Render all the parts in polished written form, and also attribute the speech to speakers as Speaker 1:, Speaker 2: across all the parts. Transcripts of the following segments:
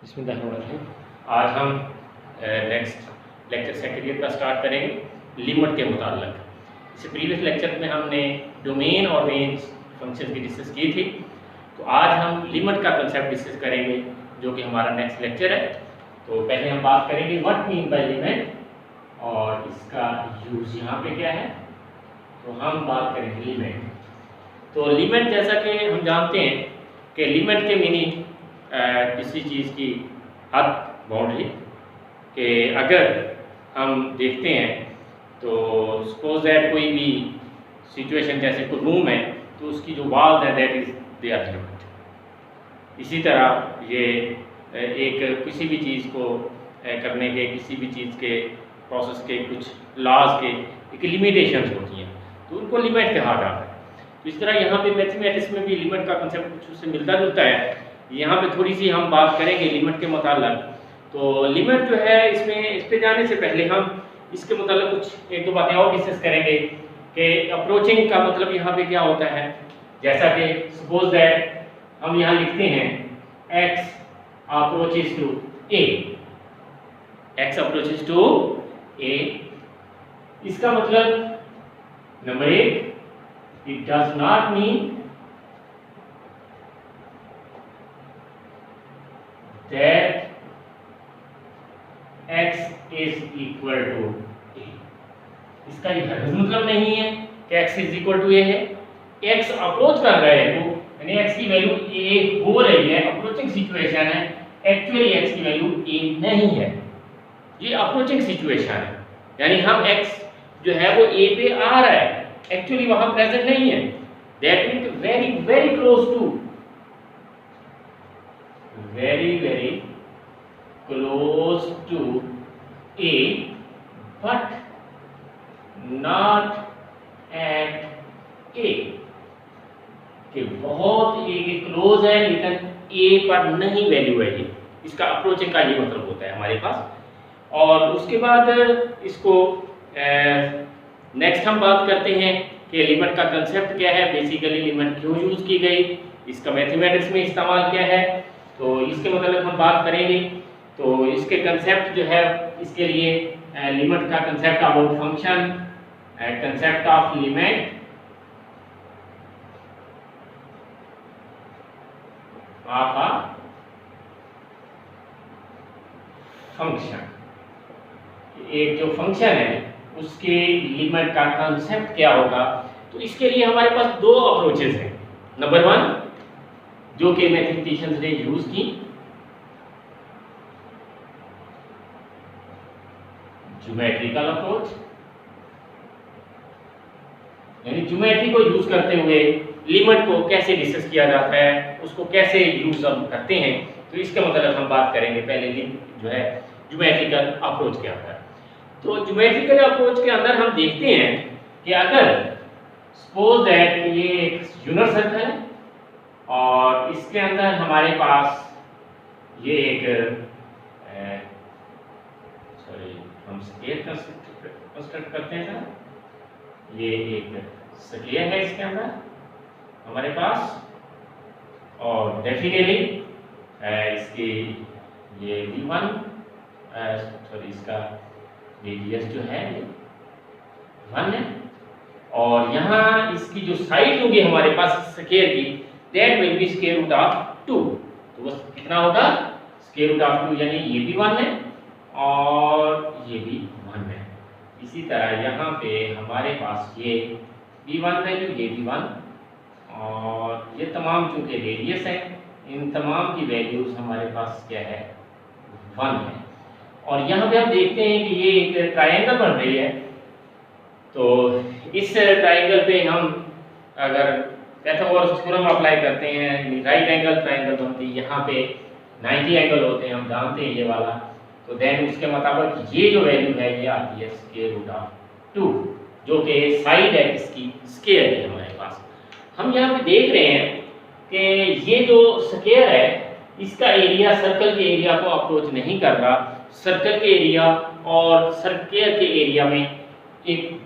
Speaker 1: बिस्मिल्लाहिर्रहमानिर्रहीम। आज हम नेक्स्ट लेक्चर सेकंड ईयर का स्टार्ट करेंगे लिमिट के मुताल्लिक। इससे प्रीवियस लेक्चर में हमने डोमेन और रेंज फंक्शन की डिस्कस की थी, तो आज हम लिमिट का कंसेप्ट डिस्कस करेंगे जो कि हमारा नेक्स्ट लेक्चर है। तो पहले हम बात करेंगे व्हाट मीन बाय लिमिट और इसका यूज यहाँ पे क्या है। तो हम बात करेंगे लिमिट। तो लिमिट जैसा कि हम जानते हैं कि लिमिट के मीनिंग किसी चीज़ की हद, बाउंड्री, कि अगर हम देखते हैं तो सपोज दैट कोई भी सिचुएशन जैसे कोई रूम है तो उसकी जो वॉल्स है that is they are limit. इसी तरह ये एक किसी भी चीज़ को करने के, किसी भी चीज़ के प्रोसेस के कुछ लॉज के एक लिमिटेशंस होती हैं, तो उनको लिमिट कहा जाता है। तो इस तरह यहाँ पे मैथमेटिक्स में भी लिमिट का कंसेप्ट कुछ उससे मिलता जुलता है। यहाँ पे थोड़ी सी हम बात करेंगे लिमिट के मुताल्लिक। तो लिमिट जो है इसमें इस पे जाने से पहले हम इसके मुताल्लिक कुछ एक दो बातें और डिस्कस करेंगे कि अप्रोचिंग का मतलब यहाँ पे क्या होता है। जैसा कि सपोज दैट हम यहाँ लिखते हैं x approaches to a, x approaches to a, इसका मतलब नंबर एक, it does not mean that x is equal to a। इसका ये मतलब नहीं है कि x is equal to a है। x अप्रोच कर रहा है तो यानी x की वैल्यू a हो रही है, अप्रोचिंग सिचुएशन है। एक्चुअली x की वैल्यू a नहीं है, ये अप्रोचिंग सिचुएशन है। यानी हम x जो है वो a पे आ रहा है, एक्चुअली वहां प्रेजेंट नहीं है। That means very very close to, very close to a but not at a, कि बहुत a के क्लोज है लेकिन a पर नहीं वैल्यू है। ये इसका अप्रोचिंग का ये मतलब होता है हमारे पास। और उसके बाद इसको नेक्स्ट हम बात करते हैं कि लिमिट का कंसेप्ट क्या है, बेसिकली लिमिट क्यों यूज की गई, इसका मैथमेटिक्स में इस्तेमाल क्या है, तो इसके मतलब हम बात करेंगे। तो इसके कंसेप्ट जो है इसके लिए लिमिट का concept about function, concept of limit of a function. एक जो फंक्शन है उसके लिमिट का कंसेप्ट क्या होगा। तो इसके लिए हमारे पास दो अप्रोचेस हैं। नंबर वन जो कि मैथमेटिशियंस ने यूज की, ज्योमेट्रिकल अप्रोच, यानी ज्योमेट्री को यूज करते हुए लिमिट को कैसे डिस्कस किया जाता है, उसको कैसे यूज हम करते हैं। तो इसके मतलब हम बात करेंगे पहले जो है ज्योमेट्रिकल अप्रोच क्या होता है। तो ज्योमेट्रिकल अप्रोच के अंदर हम देखते हैं कि अगर सपोज दैट ये एक यूनिट सर्कल है और इसके अंदर हमारे पास ये एक हम स्केल कंस्ट्रक्ट करते हैं सर। ये एक स्केल है इसके अंदर हमारे पास, और डेफिनेटली इसकी ये v1 इसका रेडियस जो है ये 1 है, और यहाँ इसकी जो साइड होगी हमारे पास स्केल की that will be square root of 2। तो वो कितना होगा, स्क्वायर रूट ऑफ 2, यानी ये भी 1 है और ये भी 1 है। इसी तरह यहाँ पे हमारे पास ये भी 1 वैल्यू, ये भी 1, और ये तमाम चूंकि रेडियस है इन तमाम की वैल्यूज हमारे पास क्या है, 1 है। और यहाँ पे हम देखते हैं कि ये एक ट्रायंगल बन रही है। तो इस ट्रायंगल पे हम अगर पाइथागोरस थ्योरम अप्लाई करते हैं, राइट एंगल ट्रायंगल बनती है, यहाँ पे 90 एंगल होते हैं, हम जानते हैं ये वाला। तो देन उसके मुताबिक ये जो वैल्यू है ये आती है स्क्वायर रूट ऑफ 2, जो कि साइड है इसकी स्क्वायर है हमारे पास। हम यहाँ पे देख रहे हैं कि ये जो स्क्वायर है इसका एरिया सर्कल के एरिया को अप्रोच नहीं कर रहा। सर्कल के एरिया और स्क्वायर के एरिया में एक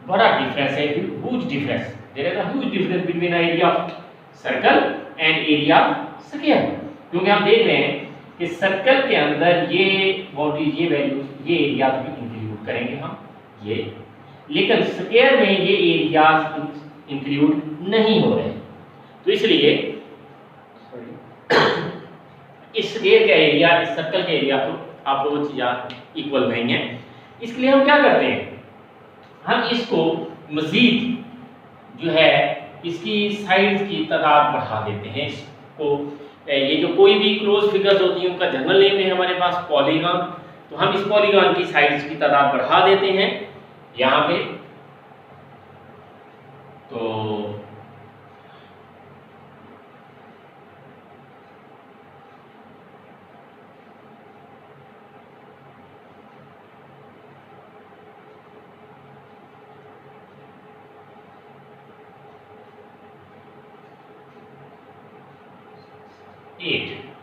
Speaker 1: बड़ा डिफरेंस है, huge difference. There is a huge difference between area of circle and area square. क्योंकि हम देख रहे हैं कि सर्कल के अंदर ये बाउंड्री, ये वैल्यूज, ये एरियाज भी इंक्लूड करेंगे हम ये, लेकिन स्क्वायर में ये एरियाज इंक्लूड नहीं हो रहे हैं। तो इसलिए इस स्क्वायर का एरिया इस सर्कल के एरिया को अप्रोच या इक्वल नहीं है। इसके लिए हम क्या करते हैं, हम इसको मजीद जो है इसकी साइड्स की तादाद बढ़ा देते हैं। इसको ये जो कोई भी क्लोज फिगर्स होती हैं उनका जनरल नेम है हमारे पास पॉलीगॉन, तो हम इस पॉलीगॉन की साइड्स की तादाद बढ़ा देते हैं यहाँ पे। तो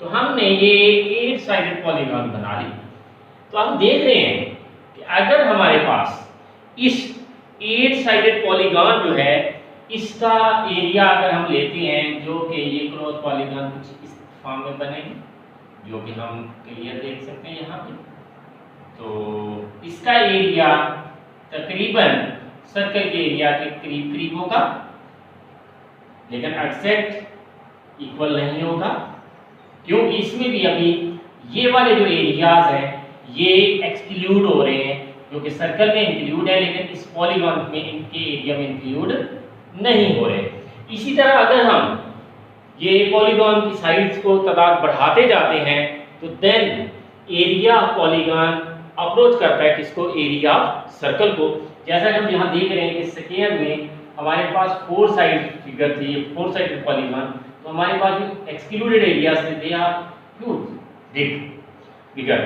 Speaker 1: तो हमने ये 8 साइडेड पॉलीगॉन बना ली। तो हम देख रहे हैं कि अगर हमारे पास इस 8 साइडेड पॉलीगॉन जो है इसका एरिया अगर हम लेते हैं, जो कि ये क्रॉस पॉलीगॉन कुछ इस फॉर्म में बनेंगे, जो कि हम क्लियर देख सकते हैं यहाँ पे। तो इसका एरिया तकरीबन सर्कल के एरिया के करीब करीब होगा, लेकिन एग्जैक्ट इक्वल नहीं होगा, क्योंकि इसमें भी अभी ये वाले जो एरियाज हैं ये एक्सक्लूड हो रहे हैं, जो कि सर्कल में इंक्लूड है लेकिन इस पॉलीगॉन में इनके एरिया में इंक्लूड नहीं हो रहे। इसी तरह अगर हम ये पॉलीगॉन की साइड्स को तादाद बढ़ाते जाते हैं तो then area of polygon approach करता है किसको, एरिया ऑफ सर्कल को। जैसा कि हम यहाँ देख रहे हैं कि स्क्वायर में हमारे पास 4 साइड फिगर थी, 4 साइड पॉलीगॉन, तो हमारे पास जो एक्सक्लूडेड एरियाज थे they are huge bigger,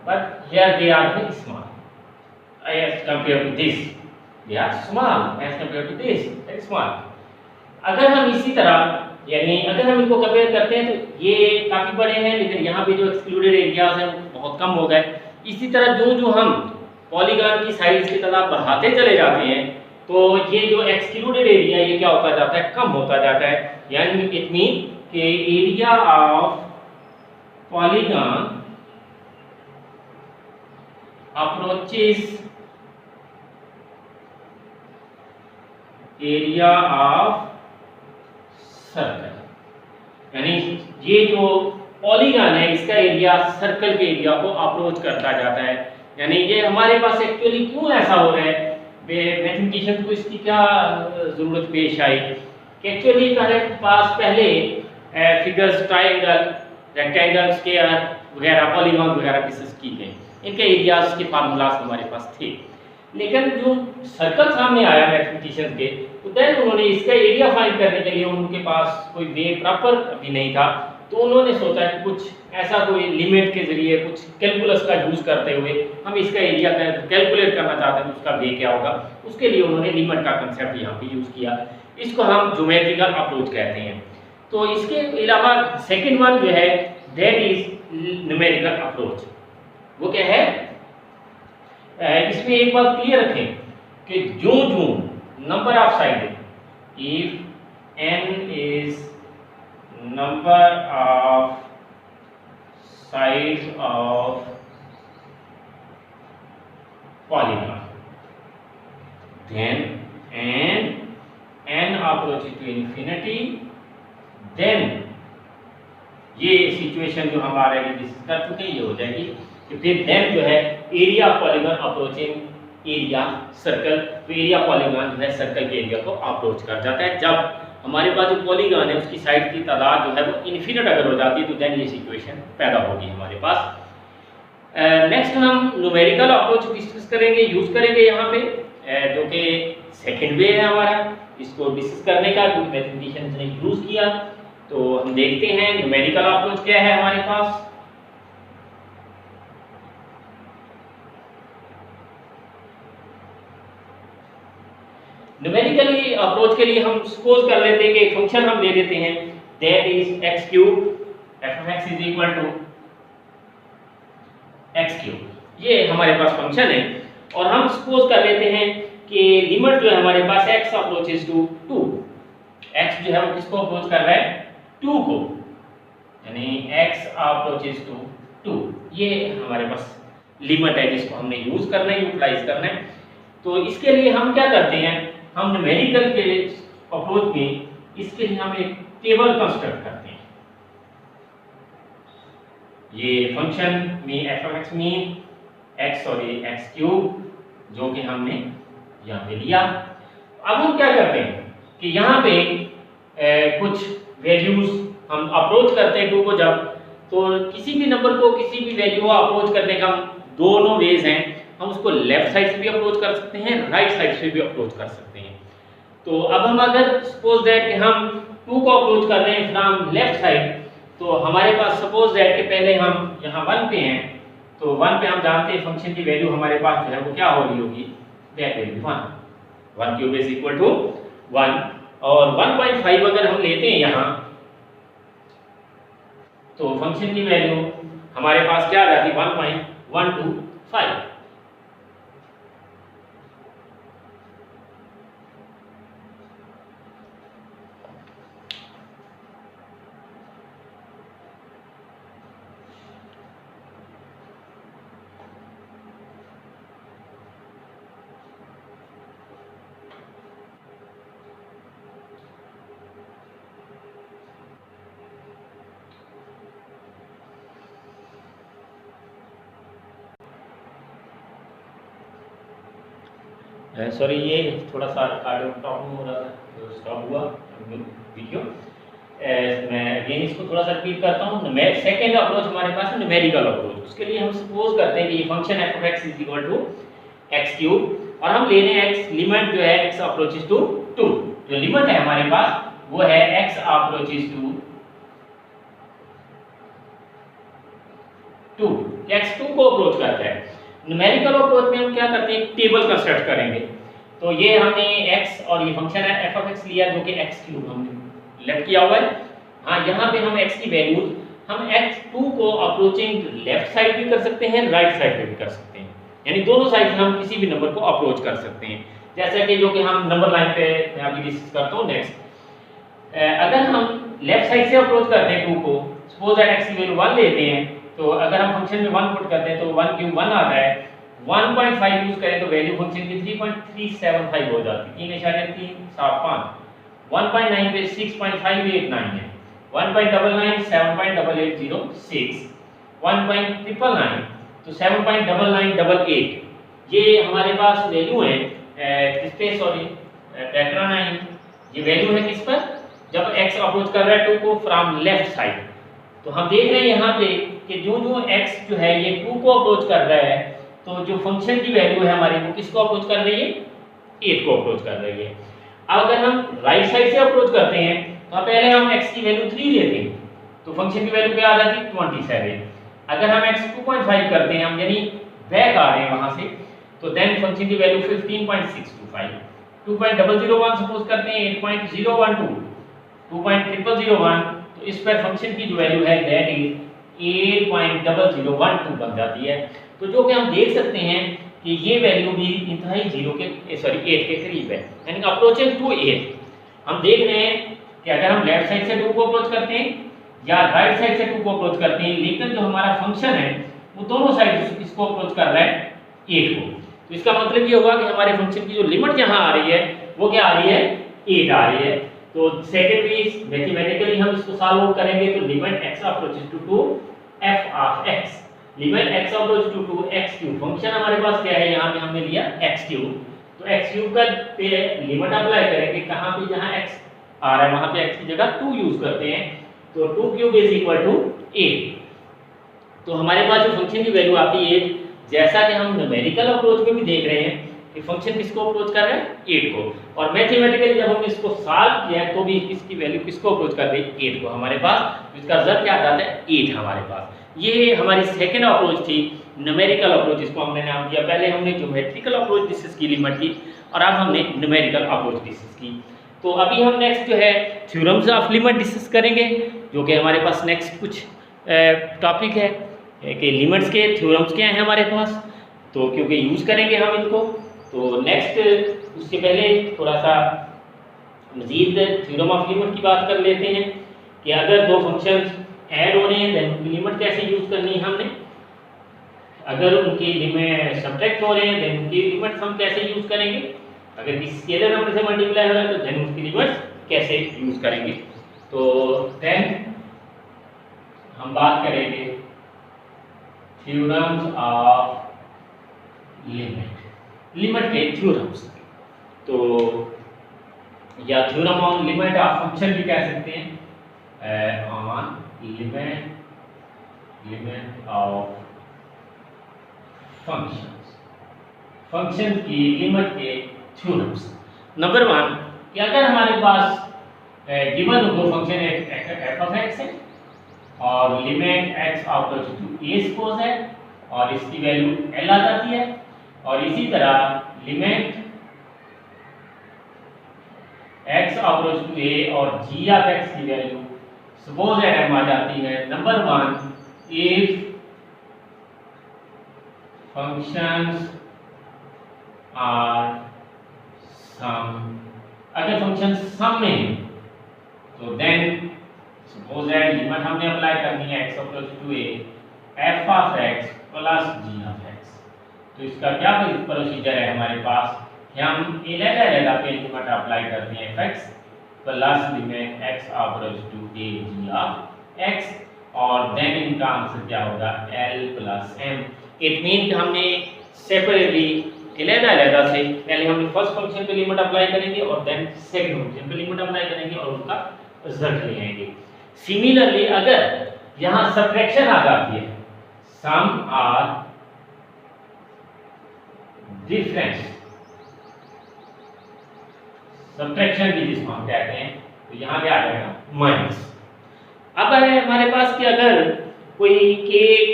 Speaker 1: but here they are very small as compare to this, they are small as compare to this, very small. अगर हम इसी तरह यानी अगर हम इनको कंपेयर करते हैं तो ये काफी बड़े हैं, लेकिन यहाँ पे जो एक्सक्लूडेड एरियाज हैं बहुत कम हो गए। इसी तरह जो जो हम पॉलीगॉन की साइज की तादाद बढ़ाते चले जाते हैं तो ये जो एक्सक्लूडेड एरिया ये क्या होता जाता है, कम होता जाता है। यानी इट मीन कि area of polygon approaches area of circle, यानी ये जो पॉलीगॉन है इसका एरिया सर्कल के एरिया को अप्रोच करता जाता है। यानी ये हमारे पास एक्चुअली क्यों ऐसा हो रहा है, मैथमेटिशियन को इसकी क्या जरूरत पेश आई कि एक्चुअली हमारे पास पहले फिगर्स ट्रायंगल, रेक्टेंगल, स्क्वायर वगैरह, पॉलीगॉन वगैरह डिस्कस की गई, इनके एरियाज के फार्मूलाज हमारे पास थे। लेकिन जो सर्कल सामने आया मैथमेटिशियन के, तो देन उन्होंने इसका एरिया फाइंड करने के लिए उनके पास कोई वे प्रॉपर अभी नहीं था, तो उन्होंने सोचा कि कुछ ऐसा कोई लिमिट के जरिए कुछ कैलकुलस का यूज करते हुए हम इसका एरिया कैलकुलेट करना चाहते हैं, तो उसका वे क्या होगा, उसके लिए उन्होंने लिमिट का कंसेप्ट यहाँ पे यूज किया। इसको हम ज्योमेट्रिकल अप्रोच कहते हैं। तो इसके अलावा सेकंड वन जो है दैट इज न्यूमेरिकल अप्रोच। वो क्या है, इसमें एक बात क्लियर रखें कि जो number of side, if n is number of sides of polygon, then n approaches to infinity, then ये सिचुएशन जो हमारे डिस्कस कर चुके हैं ये हो जाएगी कि फिर देन जो है area polygon approaching area circle, तो एरिया पॉलीगॉन जो है सर्कल के एरिया को अप्रोच कर जाता है। जब हमारे पास जो पॉलीगॉन है उसकी साइड की तादाद जो है वो इन्फिनिट अगर हो जाती है तो देन ये सिचुएशन पैदा होगी हमारे पास। नेक्स्ट हम न्यूमेरिकल अप्रोच डिस्कस करेंगे, यूज करेंगे यहाँ पे, जो कि सेकंड वे है हमारा इसको डिस्कस करने का, जो मैथमेटिशियंस ने यूज किया। तो हम देखते हैं न्यूमेरिकल अप्रोच क्या है हमारे पास। न्यूमेरिकली अप्रोच के लिए हम सपोज कर लेते हैं कि एक फंक्शन हम ले लेते हैं that is x cube, f(x) is equal to x cube. ये हमारे पास फंक्शन है और हम सपोज कर लेते हैं कि लिमिट जो है हमारे पास x अप्रोचेस टू 2, x जो है वो किसको अप्रोच कर रहा है, 2 को, यानी x अप्रोचेस टू ये हमारे पास लिमिट है जिसको हमने यूज करना है, यूटिलाइज करना है। तो इसके लिए हम क्या करते हैं, हम न्यूमेरिकल के अप्रोच में इसके लिए हम एक टेबल कंस्ट्रक्ट करते हैं। ये फंक्शन में एफ ऑफ एक्स में एक्स और ये एक्स क्यूब जो कि हमने यहाँ पे लिया। अब हम क्या करते हैं कि यहाँ पे कुछ वैल्यूज हम अप्रोच करते हैं टू को, जब तो किसी भी नंबर को किसी भी वैल्यू को अप्रोच करने का दोनों वेज हैं। हम उसको लेफ्ट साइड से भी अप्रोच कर सकते हैं, राइट साइड से भी अप्रोच कर सकते हैं। तो अब हम अगर सपोज दैट कि हम 2 को अप्रोच कर रहे हैं फ्रॉम लेफ्ट साइड, तो हमारे पास सपोज दैट कि पहले हम यहाँ 1 पे हैं, तो 1 पे हम जानते हैं फंक्शन की वैल्यू हमारे पास जो है वो क्या हो रही होगी, that will be 1 cube is equal to 1। और 1.5 अगर हम लेते हैं यहाँ, तो फंक्शन की वैल्यू हमारे पास क्या आ जाती है 1.125। सॉरी, ये थोड़ा सा ऑडियो प्रॉब्लम हो रहा था तो स्टॉप हुआ वीडियो। मैं अगेन इसको थोड़ा सा रिपीट करता हूँ। सेकेंड अप्रोच हमारे पास है न्यूमेरिकल अप्रोच। उसके लिए हम सपोज करते हैं कि ये function F of X is equal to X cube और हम ले रहे हैं एक्स लिमिट जो है एक्स अप्रोचेस टू 2। जो लिमिट है हमारे पास वो है एक्स अप्रोचेस टू 2, एक्स 2 को अप्रोच करता है। न्यूमेरिकल अप्रोच में हम क्या करते हैं, टेबल कंस्ट्रक्ट करेंगे। तो ये हमने x और ये फंक्शन है f ऑफ x लिया जो कि x क्यूब हमने लेफ्ट किया हुआ है। हाँ, यहाँ पे हम x की वैल्यूज हम x2 को अप्रोचिंग लेफ्ट साइड भी कर सकते हैं, राइट साइड पे भी कर सकते हैं, यानी दोनों साइड से हम किसी भी नंबर को अप्रोच कर सकते हैं। जैसा कि जो कि हम नंबर लाइन पे मैं अभी डिस्कस करता हूँ नेक्स्ट। अगर हम लेफ्ट साइड से अप्रोच करते हैं 2 को, सपोज दैट x की वैल्यू 1 लेते हैं, तो अगर हम फंक्शन में 1 पुट करते हैं तो 1 क्यूब 1 आता है। 1.5 यूज करें तो वैल्यू फंक्शन की 3.375 हो जाती है, 3.375। 1.9 पे 6.589 है, 1.99 7.8806, 1.999 तो 7.9988। ये हमारे पास वैल्यू है किस पे, सॉरी टेट्रानाइन। ये वैल्यू है किस पर, जब x अप्रोच कर रहा है 2 को फ्रॉम लेफ्ट साइड। तो हम देख रहे हैं यहाँ पे कि जो x जो है ये 2 को अप्रोच कर रहा है, तो जो फंक्शन की वैल्यू है हमारी वो किसको अप्रोच कर रही है, 8 को अप्रोच कर रही है। अब अगर हम राइट साइड से अप्रोच करते हैं तो पहले हम x की वैल्यू 3 लेते हैं, तो फंक्शन की वैल्यू क्या आ जाती है 27। अगर हम x 2.5 करते हैं, हम यानी बैक आ रहे हैं वहां से, तो देन फंक्शन की वैल्यू 15.625। 2.001 सपोज करते हैं 8.012, 2.0001, तो इस पर फंक्शन की जो वैल्यू है दैट इज 8.0012 बन जाती है। तो जो कि हम देख सकते हैं कि ये वैल्यू भी इंतहाई 8 के करीब है, यानी अप्रोचिंग टू 8। हम देख रहे हैं कि अगर हम लेफ्ट साइड से 2 को अप्रोच करते हैं या राइट साइड से 2 को अप्रोच करते हैं, लेकिन जो हमारा फंक्शन है वो दोनों साइड से इसको अप्रोच कर रहा है 8 को, तो इसका मतलब ये होगा कि हमारे फंक्शन की जो लिमिट यहाँ आ रही है वो क्या आ रही है, 8 आ रही है। तो सेकेंडली मैथमेटिकली हम इसको सॉल्व करेंगे तो limit x approaches to 2 f of x, limit x approach to 2 x cube. Function हमारे पास क्या है, यहाँ पे हमने लिया x क्यूब, तो x क्यूब का पे लिमिट अप्लाई करेंगे कहाँ पे, जहाँ x आ रहा है वहाँ पे x की जगह 2 यूज करते हैं, तो 2 क्यूब इज इक्वल टू 8। तो हमारे पास जो फंक्शन की वैल्यू आती है, जैसा कि हम न्यूमेरिकल अप्रोच में भी देख रहे हैं कि फंक्शन किसको अप्रोच कर रहा है, 8 को, और मैथमेटिकली जब हमने इसको सॉल्व किया तो भी इसकी वैल्यू किसको अप्रोच कर रही है, 8 को हमारे पास। इसका रिजल्ट क्या आता है, 8 हमारे पास। ये हमारी सेकेंड अप्रोच थी, न्यूमेरिकल अप्रोच, इसको हमने नाम दिया। पहले हमने ज्योमेट्रिकल अप्रोच डिस्कस की लिमिट की, और अब हमने न्यूमेरिकल अप्रोच डिस्कस की। तो अभी हम नेक्स्ट जो है थ्योरम्स ऑफ लिमिट डिस्कस करेंगे, जो कि हमारे पास नेक्स्ट कुछ टॉपिक है कि लिमिट्स के थ्योरम्स क्या हैं हमारे पास, तो क्योंकि यूज़ करेंगे हम इनको। तो नेक्स्ट उससे पहले थोड़ा सा मजीद थ्योरम ऑफ लिमिट की बात कर लेते हैं कि अगर दो फंक्शंस ऐड हो रहे हैं देन उनकी लिमिट कैसे यूज़ करनी है हमने। अगर उनकी लिमिट सब्ट्रैक्ट हो रहे हैं देन उनकी लिमिट्स हम कैसे यूज करेंगे, अगर किसी स्केलर नंबर से मल्टीप्लाई हो रहा है तो देन उसकी लिमिट्स कैसे यूज करेंगे। तो देन हम बात करेंगे थ्योरम्स ऑफ लिमिट के थ्योरम्स। तो या theorem on limit of function भी कह सकते हैं, ऑन लिमिट ऑफ फंक्शन की लिमिट के थ्योरम्स। नंबर 1 कि अगर हमारे पास गिवन दो फंक्शन एफ ऑफ एक्स है और limit X approach to A suppose है और इसकी वैल्यू एल आ जाती है, और इसी तरह limit X approach to A और जी ऑफ एक्स की वैल्यू सपोज एट एम आ जाती है। Number 1 if functions are sum, अगर फंक्शन सम में है तो देन सपोज दैट लिमिट हमने अप्लाई करनी है x अप्रोच टू ए f of x plus g of x। तो इसका क्या प्रोसीजर है हमारे पास, हम अलग पे लिमिट अप्लाई करते हैं fx plus limit x approach to a g of x, और देन इनका आंसर क्या होगा l plus m। It mean कि हमने सेपरेटली अलग से पहले हमने फर्स्ट फंक्शन पे लिमिट अप्लाई करेंगे और देन सेकंड फंक्शन पे लिमिट अप्लाई करेंगे और उनका रिजल्ट ले आएंगे। सिमिलरली अगर यहां सब्ट्रैक्शन आ जाती है, सम आर डिफरेंस, सब्ट्रैक्शन भी जिसको हम कहते हैं, तो यहां क्या आ जाएगा माइनस। अब है हमारे पास कि अगर कोई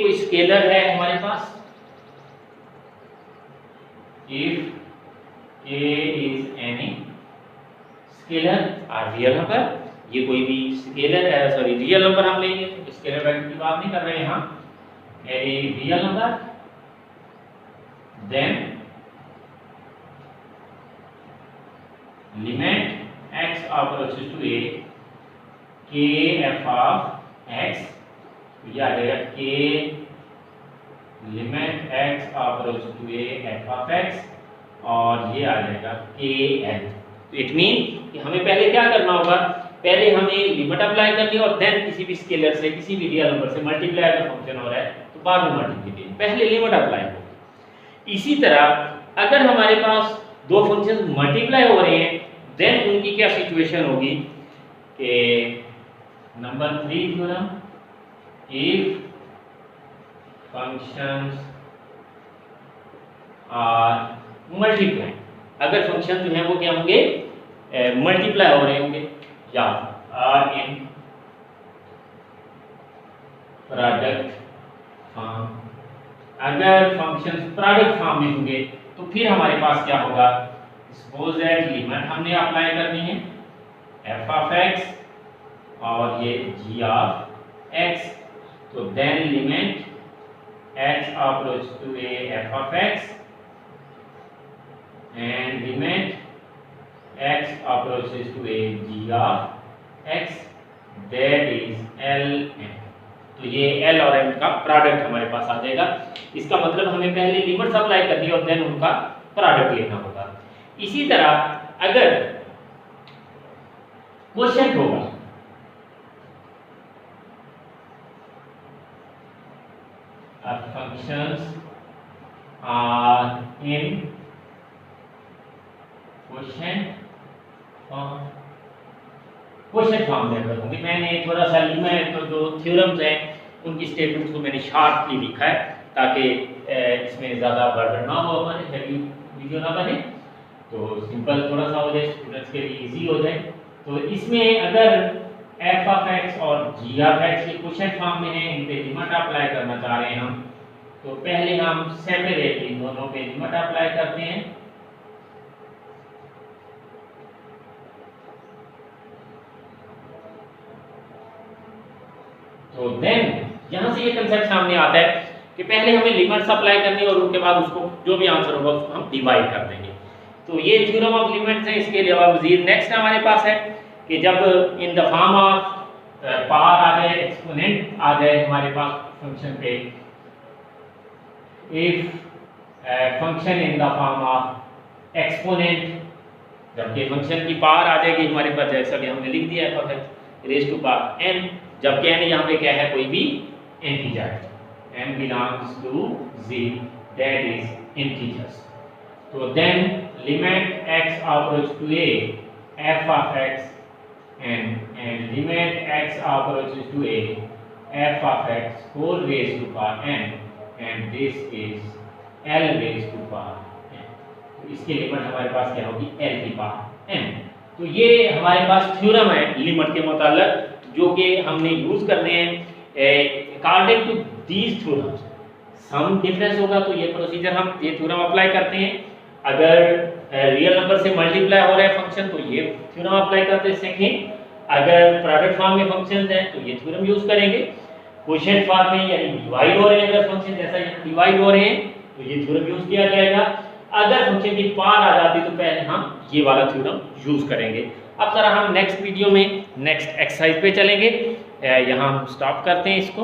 Speaker 1: कोई स्केलर है हमारे पास, if k is any scalar or real number, ये कोई भी स्केलर है, सॉरी रियल नंबर हम लेंगे, तो स्केलर वैल्यू की बात नहीं कर रहे हैं यहाँ, any real number, then limit x approaches to a k f of x, ये आ जाएगा k limit x approach to a f of x, और ये आ जाएगा k l। तो इट मीन कि हमें पहले क्या करना होगा, पहले हमें लिमिट अप्लाई करनी है और देन किसी भी स्केलर से किसी भी रियल नंबर से मल्टीप्लाई का फंक्शन हो रहा है तो बाद में मल्टीप्लिकेशन, पहले लिमिट अप्लाई होगी। इसी तरह अगर हमारे पास दो फंक्शन मल्टीप्लाई हो रहे हैं देन उनकी क्या सिचुएशन होगी कि number 3 theorem, if functions are multiply, अगर फंक्शन जो है वो क्या होंगे मल्टीप्लाई हो रहे होंगे या आर इन प्रोडक्ट फॉर्म, अगर फंक्शन प्रोडक्ट फॉर्म में होंगे तो फिर हमारे पास क्या होगा, सपोज दैट लिमिट हमने अप्लाई करनी है f ऑफ x और ये g ऑफ x, तो then limit x approach to a f of x and limit x approaches to a g of x, that is L m। तो ये L और M का product हमारे पास आ जाएगा। इसका मतलब हमें पहले लिमिट्स अप्लाई करनी है और देन उनका प्रोडक्ट लेना होगा। इसी तरह अगर क्वोशिएंट होगा, functions are in question form में करूँगी। मैंने थोड़ा सा लिमिट तो जो थ्योरम्स हैं उनकी स्टेटमेंट्स को मैंने शार्टली लिखा है ताकि इसमें ज़्यादा बर्डन ना हो, हमारे हैवी वीडियो ना बने, तो सिंपल थोड़ा सा हो जाए, स्टूडेंट्स के लिए इजी हो जाए। तो इसमें अगर f ऑफ x और g ऑफ x के क्वेश्चन फॉर्म में है, इन पे लिमिट अप्लाई करना चाह रहे हैं हम, तो पहले हम सेपरेटली दोनों पे लिमिट अप्लाई करते हैं। तो देन यहां से ये कंसेप्ट सामने आता है कि पहले हमें लिमिट्स अप्लाई करनी है और उसके बाद उसको जो भी आंसर होगा उसको हम डिवाइड कर देंगे। तो ये थ्योरम ऑफ लिमिट्स है। इसके अलावा मजीद नेक्स्ट हमारे पास है कि जब in the form of power आ जाए, एक्सपोनेंट आ जाए हमारे पास फंक्शन पे, if function in the form of exponent, जबकि फंक्शन की पावर आ जाएगी हमारे पास, जैसा कि हमने लिख दिया है रेज टू पावर n, जबकि n यहाँ पे क्या है, कोई भी integer, n belongs to z, that is integers. तो then limit x approach to a f of x and limit x approaches to a f of x whole raised to power n, and this is l raised to power n। तो इसकी limit हमारे पास क्या होगी, l की power n। तो ये हमारे पास थ्योरम है लिमिट के मुताल्लिक, जो कि हमने यूज करने हैं according to these theorems. Sum difference होगा तो ये प्रोसीजर हम ये थ्योरम अप्लाई करते हैं। अगर रियल नंबर से मल्टीप्लाई हो रहा है फंक्शन तो ये थ्योरम अप्लाई करते हैं। सेकंड, अगर प्रोडक्ट फॉर्म में फंक्शंस हैं तो ये थ्योरम यूज करेंगे। क्वोशिएंट फॉर्म में यानी डिवाइड हो रहे हैं अगर फंक्शन, जैसा ये डिवाइड हो रहे हैं तो ये थ्योरम यूज किया जाएगा। अगर फंक्शन की पावर आ जाती तो पहले हम ये वाला थ्योरम यूज करेंगे। अब जरा हम नेक्स्ट वीडियो में नेक्स्ट एक्सरसाइज पे चलेंगे। यहाँ हम स्टॉप करते हैं इसको।